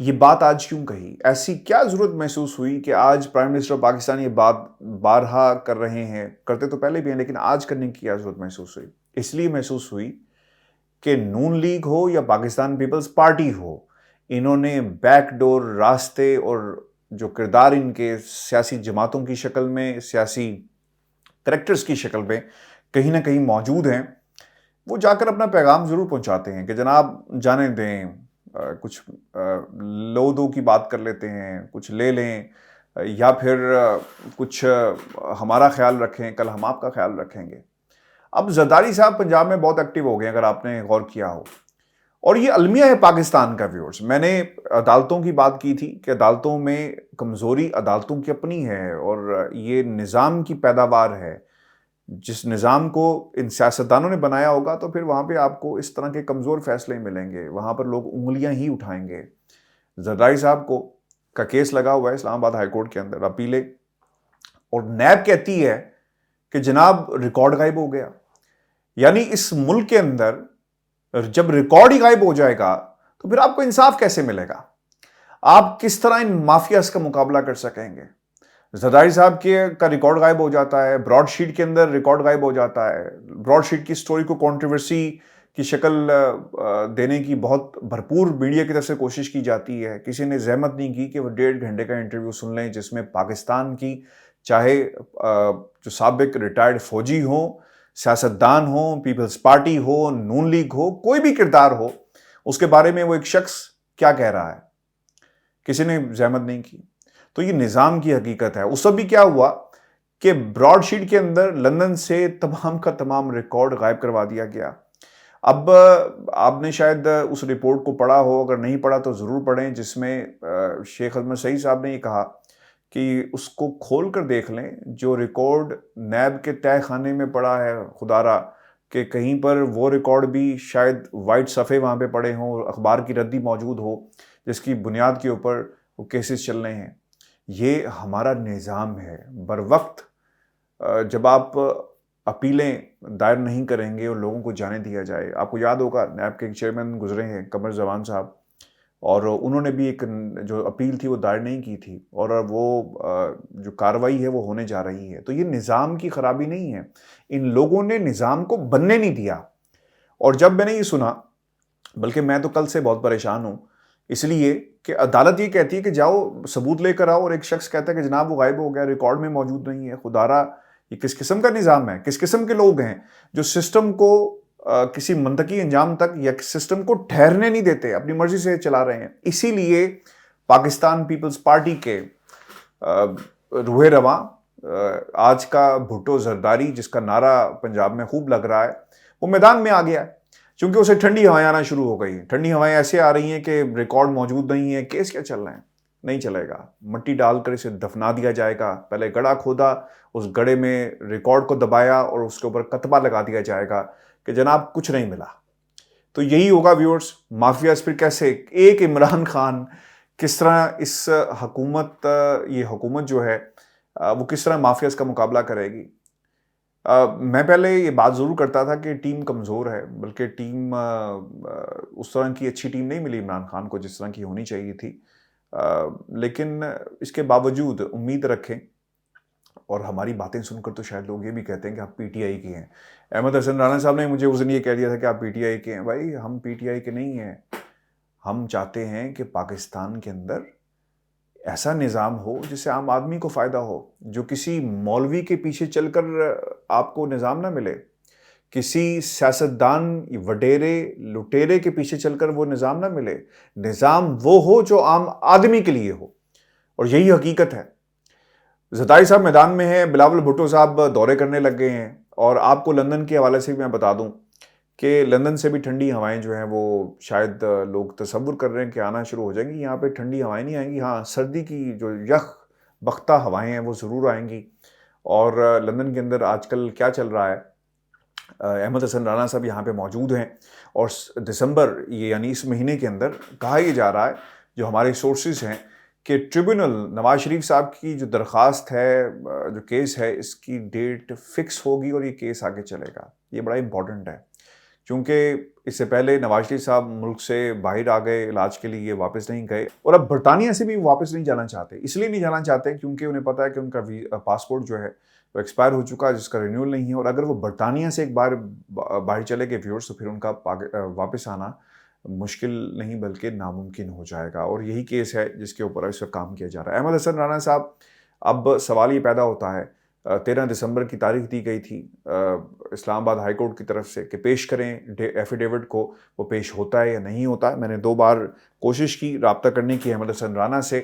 یہ بات آج کیوں کہی؟ ایسی کیا ضرورت محسوس ہوئی کہ آج پرائم منسٹر آف پاکستان یہ بات بارہا کر رہے ہیں؟ کرتے تو پہلے بھی ہیں، لیکن آج کرنے کی کیا ضرورت محسوس ہوئی؟ اس لیے محسوس ہوئی کہ نون لیگ ہو یا پاکستان پیپلز پارٹی ہو، انہوں نے بیک ڈور راستے اور جو کردار ان کے سیاسی جماعتوں کی شکل میں، سیاسی کریکٹرز کی شکل میں کہیں نہ کہیں موجود ہیں، وہ جا کر اپنا پیغام ضرور پہنچاتے ہیں کہ جناب جانے دیں، کچھ لو دو کی بات کر لیتے ہیں، کچھ لے لیں، یا پھر کچھ ہمارا خیال رکھیں، کل ہم آپ کا خیال رکھیں گے۔ اب زرداری صاحب پنجاب میں بہت ایکٹیو ہو گئے اگر آپ نے غور کیا ہو، اور یہ المیہ ہے پاکستان کا ویورز۔ میں نے عدالتوں کی بات کی تھی کہ عدالتوں میں کمزوری عدالتوں کی اپنی ہے، اور یہ نظام کی پیداوار ہے۔ جس نظام کو ان سیاستدانوں نے بنایا ہوگا تو پھر وہاں پہ آپ کو اس طرح کے کمزور فیصلے ملیں گے، وہاں پر لوگ انگلیاں ہی اٹھائیں گے۔ زرداری صاحب کا کیس لگا ہوا ہے اسلام آباد ہائی کورٹ کے اندر، اپیلیں، اور نیب کہتی ہے کہ جناب ریکارڈ غائب ہو گیا۔ یعنی اس ملک کے اندر جب ریکارڈ ہی غائب ہو جائے گا تو پھر آپ کو انصاف کیسے ملے گا؟ آپ کس طرح ان مافیاز کا مقابلہ کر سکیں گے؟ زرداری صاحب کا ریکارڈ غائب ہو جاتا ہے، براڈ شیٹ کے اندر ریکارڈ غائب ہو جاتا ہے۔ براڈ شیٹ کی سٹوری کو کنٹروورسی کی شکل دینے کی بہت بھرپور میڈیا کی طرف سے کوشش کی جاتی ہے۔ کسی نے زحمت نہیں کی کہ وہ 1.5 گھنٹے کا انٹرویو سن لیں جس میں پاکستان کی چاہے جو سابق ریٹائرڈ فوجی ہوں، سیاستدان ہوں، پیپلز پارٹی ہو، نون لیگ ہو، کوئی بھی کردار ہو، اس کے بارے میں وہ ایک شخص کیا کہہ رہا ہے، کسی نے زحمت نہیں کی۔ تو یہ نظام کی حقیقت ہے۔ اس وقت بھی کیا ہوا کہ براڈ شیٹ کے اندر لندن سے تمام کا تمام ریکارڈ غائب کروا دیا گیا۔ اب آپ نے شاید اس رپورٹ کو پڑھا ہو، اگر نہیں پڑھا تو ضرور پڑھیں، جس میں شیخ عظمت سعید صاحب نے یہ کہا کہ اس کو کھول کر دیکھ لیں، جو ریکارڈ نیب کے تہہ خانے میں پڑا ہے، خدا را کہ کہیں پر وہ ریکارڈ بھی شاید وائٹ صفحے وہاں پہ پڑے ہوں، اخبار کی ردی موجود ہو جس کی بنیاد کے اوپر وہ کیسز چل رہے ہیں۔ یہ ہمارا نظام ہے۔ بروقت جب آپ اپیلیں دائر نہیں کریں گے اور لوگوں کو جانے دیا جائے، آپ کو یاد ہوگا نیب کے ایک چیئرمین گزرے ہیں قمر زمان صاحب، اور انہوں نے بھی ایک جو اپیل تھی وہ دائر نہیں کی تھی، اور وہ جو کارروائی ہے وہ ہونے جا رہی ہے۔ تو یہ نظام کی خرابی نہیں ہے، ان لوگوں نے نظام کو بننے نہیں دیا۔ اور جب میں نے یہ سنا، بلکہ میں تو کل سے بہت پریشان ہوں، اس لیے کہ عدالت یہ کہتی ہے کہ جاؤ ثبوت لے کر آؤ، اور ایک شخص کہتا ہے کہ جناب وہ غائب ہو گیا، ریکارڈ میں موجود نہیں ہے۔ خدا را یہ کس قسم کا نظام ہے؟ کس قسم کے لوگ ہیں جو سسٹم کو کسی منطقی انجام تک یا سسٹم کو ٹھہرنے نہیں دیتے، اپنی مرضی سے چلا رہے ہیں؟ اسی لیے پاکستان پیپلز پارٹی کے روح رواں آج کا بھٹو زرداری، جس کا نعرہ پنجاب میں خوب لگ رہا ہے، وہ میدان میں آ گیا ہے، چونکہ اسے ٹھنڈی ہوائیں آنا شروع ہو گئی۔ ٹھنڈی ہوائیں ایسے آ رہی ہیں کہ ریکارڈ موجود نہیں ہے، کیس کیا چل رہے ہیں، نہیں چلے گا، مٹی ڈال کر اسے دفنا دیا جائے گا۔ پہلے گڑھا کھودا، اس گڑھے میں ریکارڈ کو دبایا اور اس کے اوپر کتبہ لگا دیا جائے گا کہ جناب کچھ نہیں ملا۔ تو یہی ہوگا ویورز، مافیاز پھر کیسے ایک عمران خان کس طرح اس حکومت، یہ حکومت جو ہے وہ کس طرح مافیاز کا مقابلہ کرے گی۔ میں پہلے یہ بات ضرور کرتا تھا کہ ٹیم کمزور ہے، بلکہ ٹیم اس طرح کی اچھی ٹیم نہیں ملی عمران خان کو جس طرح کی ہونی چاہیے تھی، لیکن اس کے باوجود امید رکھیں، اور ہماری باتیں سن کر تو شاید لوگ یہ بھی کہتے ہیں کہ آپ پی ٹی آئی کے ہیں۔ احمد حسن رانا صاحب نے مجھے اس دن یہ کہہ دیا تھا کہ آپ پی ٹی آئی کے ہیں۔ بھائی ہم پی ٹی آئی کے نہیں ہیں، ہم چاہتے ہیں کہ پاکستان کے اندر ایسا نظام ہو جس سے عام آدمی کو فائدہ ہو، جو کسی مولوی کے پیچھے چل کر آپ کو نظام نہ ملے، کسی سیاستدان وڈیرے لٹیرے کے پیچھے چل کر وہ نظام نہ ملے۔ نظام وہ ہو جو عام آدمی کے لیے ہو، اور یہی حقیقت ہے۔ زرداری صاحب میدان میں ہیں، بلاول بھٹو صاحب دورے کرنے لگ گئے ہیں، اور آپ کو لندن کے حوالے سے بھی میں بتا دوں کہ لندن سے بھی ٹھنڈی ہوائیں جو ہیں وہ شاید لوگ تصور کر رہے ہیں کہ آنا شروع ہو جائیں گی۔ یہاں پہ ٹھنڈی ہوائیں نہیں آئیں گی، ہاں سردی کی جو یخ بختہ ہوائیں ہیں وہ ضرور آئیں گی۔ اور لندن کے اندر آج کل کیا چل رہا ہے، احمد حسن رانا صاحب یہاں پہ موجود ہیں، اور دسمبر یعنی اس مہینے کے اندر کہا یہ جا رہا ہے، جو ہمارے سورسز ہیں، کہ ٹریبیونل نواز شریف صاحب کی جو درخواست ہے، جو کیس ہے، اس کی ڈیٹ فکس ہوگی اور یہ کیس آگے چلے گا۔ یہ بڑا امپورٹنٹ ہے، کیونکہ اس سے پہلے نواز شریف صاحب ملک سے باہر آ گئے علاج کے لیے، واپس نہیں گئے، اور اب برطانیہ سے بھی واپس نہیں جانا چاہتے. اس لیے نہیں جانا چاہتے کیونکہ انہیں پتا ہے کہ ان کا پاسپورٹ جو ہے وہ ایکسپائر ہو چکا ہے، جس کا رینیول نہیں ہے، اور اگر وہ برطانیہ سے ایک بار باہر چلے گئے ویورز تو پھر ان کا واپس آنا مشکل نہیں بلکہ ناممکن ہو جائے گا. اور یہی کیس ہے جس کے اوپر اس وقت کام کیا جا رہا ہے. احمد حسن رانا صاحب، اب سوال یہ پیدا ہوتا ہے، 13 دسمبر کی تاریخ دی گئی تھی اسلام آباد ہائی کورٹ کی طرف سے کہ پیش کریں ایفیڈیوٹ کو، وہ پیش ہوتا ہے یا نہیں ہوتا ہے. میں نے 2 بار کوشش کی رابطہ کرنے کی احمد حسن رانا سے،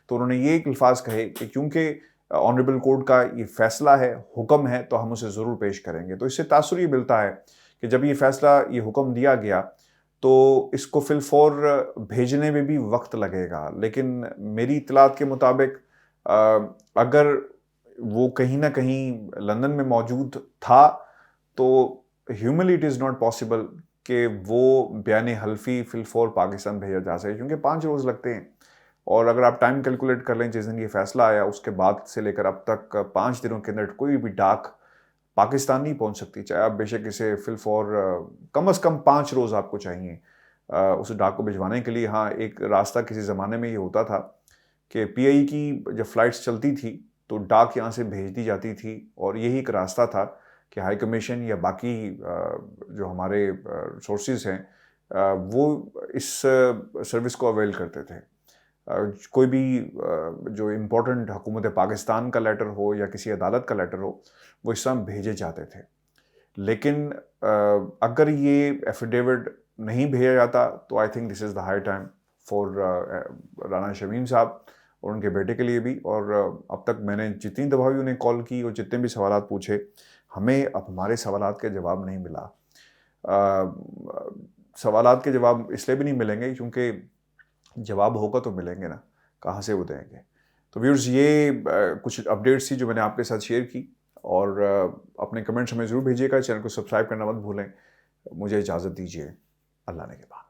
تو انہوں نے یہ ایک الفاظ کہے کہ کیونکہ آنریبل کورٹ کا یہ فیصلہ ہے، حکم ہے، تو ہم اسے ضرور پیش کریں گے. تو اس سے تاثر یہ ملتا ہے کہ جب یہ فیصلہ، یہ حکم دیا گیا تو اس کو فی الفور بھیجنے میں بھی وقت لگے گا. لیکن میری اطلاعات کے مطابق اگر وہ کہیں نہ کہیں لندن میں موجود تھا تو humanly it is not possible کہ وہ بیان حلفی فی الفور پاکستان بھیجا جا سکے، کیونکہ 5 روز لگتے ہیں. اور اگر آپ ٹائم کیلکولیٹ کر لیں جس دن یہ فیصلہ آیا اس کے بعد سے لے کر اب تک 5 دنوں کے اندر کوئی بھی ڈاک پاکستان نہیں پہنچ سکتی، چاہے آپ بے شک اسے فی الفور کم از کم 5 روز آپ کو چاہیے اس ڈاک کو بھجوانے کے لیے. ہاں، ایک راستہ کسی زمانے میں یہ ہوتا تھا کہ پی آئی کی جب فلائٹس چلتی تھی تو ڈاک یہاں سے بھیج دی جاتی تھی، اور یہی ایک راستہ تھا کہ ہائی کمیشن یا باقی جو ہمارے سورسز ہیں وہ اس سروس کو اویل کرتے تھے. کوئی بھی جو امپورٹنٹ حکومت پاکستان کا لیٹر ہو یا کسی عدالت کا لیٹر ہو وہ اس طرح بھیجے جاتے تھے. لیکن اگر یہ ایفیڈیوٹ نہیں بھیجا جاتا تو I think this is the high time for Rana Shamim صاحب اور ان کے بیٹے کے لیے بھی. اور اب تک میں نے جتنی دفعہ بھی انہیں کال کی اور جتنے بھی سوالات پوچھے، ہمیں اب ہمارے سوالات کے جواب نہیں ملا. سوالات کے جواب اس لیے بھی نہیں ملیں گے کیونکہ جواب ہوگا تو ملیں گے نا، کہاں سے وہ دیں گے. تو ویورز، یہ کچھ اپڈیٹس تھی جو میں نے آپ کے ساتھ شیئر کی، اور اپنے کمنٹس ہمیں ضرور بھیجیے گا. چینل کو سبسکرائب کرنا مت بھولیں. مجھے اجازت دیجیے. اللہ نے کے بعد.